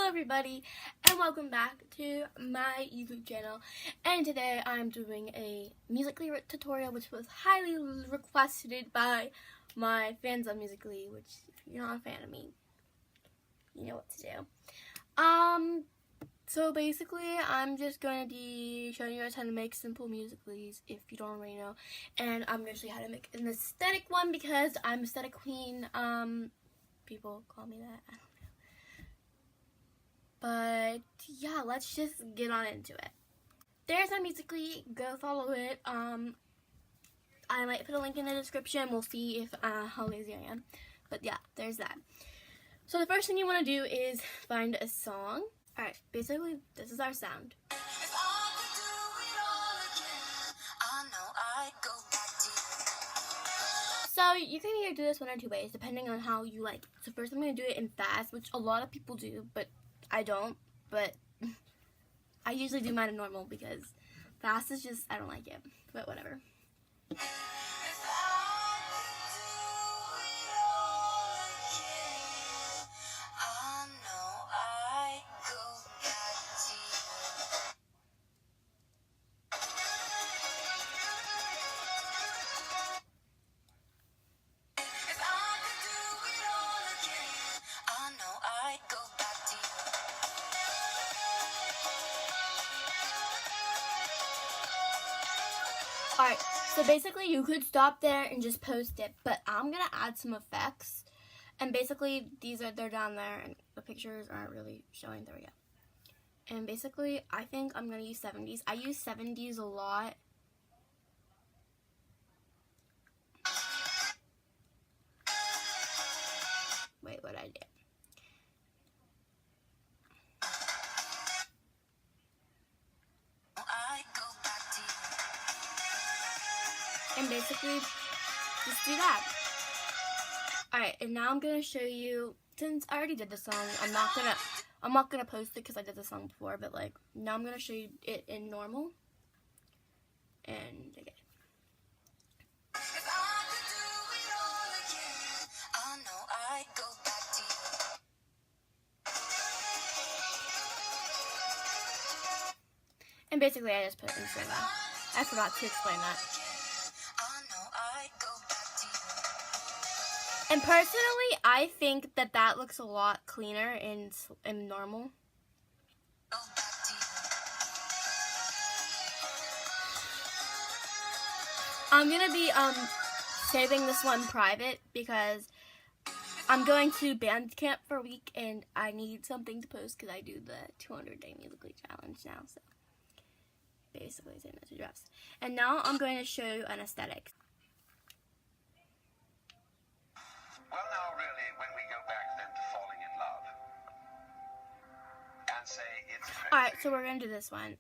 Hello everybody and welcome back to my YouTube channel, and today I'm doing a Musical.ly tutorial which was highly requested by my fans of Musical.ly, which if you're not a fan of me, you know what to do. So basically I'm just going to be showing you guys how to make simple Musical.lys if you don't already know, and I'm going to show you how to make an aesthetic one because I'm aesthetic queen. People call me that, I don't know. But yeah, let's just get on into it. There's my Musical.ly, go follow it. I might put a link in the description. We'll see if how lazy I am. But yeah, there's that. So the first thing you want to do is find a song. Alright, basically this is our sound. So you can either do this one or two ways depending on how you like. So first I'm going to do it in fast, which a lot of people do, but I don't. But I usually do mine in normal because fast is just, I don't like it, but whatever. Alright, so basically you could stop there and just post it, but I'm going to add some effects. And basically they're down there and the pictures aren't really showing. There we go. And basically I think I'm going to use 70s. I use 70s a lot. Wait, what I did. And basically, just do that. Alright, and now I'm gonna show you, since I already did the song, I'm not gonna post it because I did the song before, but like, now I'm gonna show you it in normal. And okay. And basically I just put in that. I forgot to explain that. And personally, I think that looks a lot cleaner in normal. I'm gonna be saving this one private because I'm going to band camp for a week and I need something to post because I do the 200-day Musical.ly challenge now. So basically, same as a dress. And now I'm going to show you an aesthetic. Well, now, really, when we go back then to falling in love and say it's crazy. Alright, so we're going to do this one.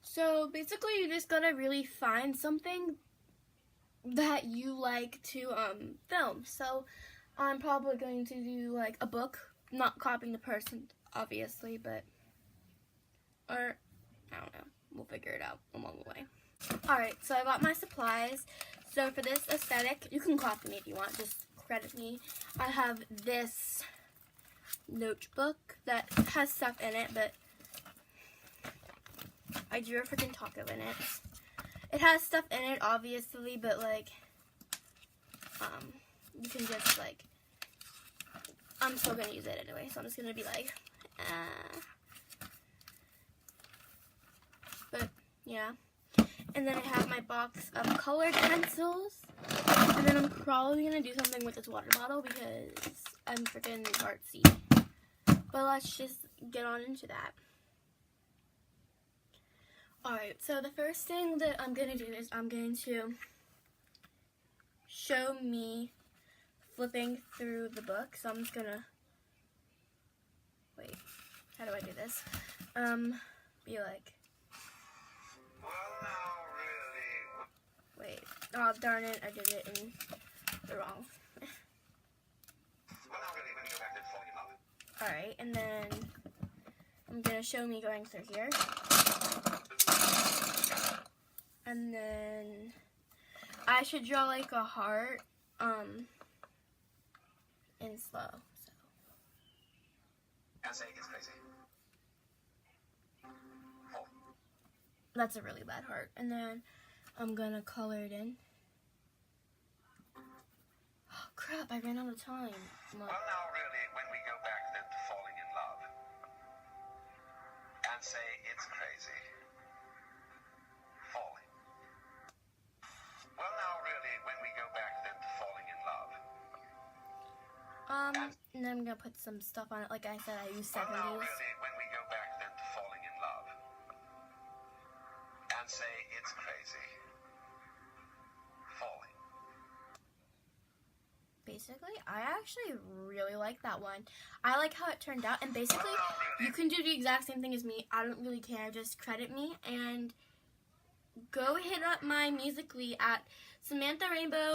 So basically, you just gotta really find something that you like to film. So I'm probably going to do like a book, not copying the person, obviously, but or I don't know. We'll figure it out along the way. Alright, so I got my supplies. So for this aesthetic, you can copy me if you want, just credit me. I have this notebook that has stuff in it, but I drew a freaking taco in it. It has stuff in it, obviously, but like, you can just like, I'm still gonna use it anyway, so I'm just gonna be like, but yeah. And then I have my box of colored pencils. And then I'm probably going to do something with this water bottle because I'm freaking artsy. But let's just get on into that. Alright, so the first thing that I'm going to do is I'm going to show me flipping through the book. So I'm just going to, wait, how do I do this? Be like, wait, oh darn it, I did it in the wrong. Alright, and then I'm going to show me going through here. And then I should draw like a heart in slow. So and say it's crazy. Fall. That's a really bad heart. And then I'm gonna color it in. Oh crap, I ran out of time. Well, now really, when we go back then to falling in love and say it's crazy. Falling. Well, now really, when we go back then to falling in love. And then I'm gonna put some stuff on it. Like I said, I use Well, now 70s. really, when we go back then to falling in love and say it's crazy. Falling. Basically, I actually really like that one. I like how it turned out, and basically, you can do the exact same thing as me. I don't really care. Just credit me and go hit up my Musical.ly at Samantha Rainbow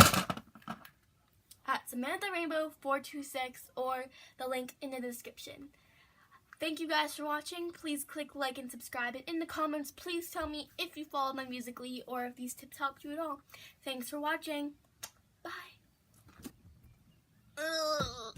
426 or the link in the description. Thank you guys for watching. Please click like and subscribe. And in the comments, please tell me if you followed my Musical.ly or if these tips helped you at all. Thanks for watching. Bye. Ugh.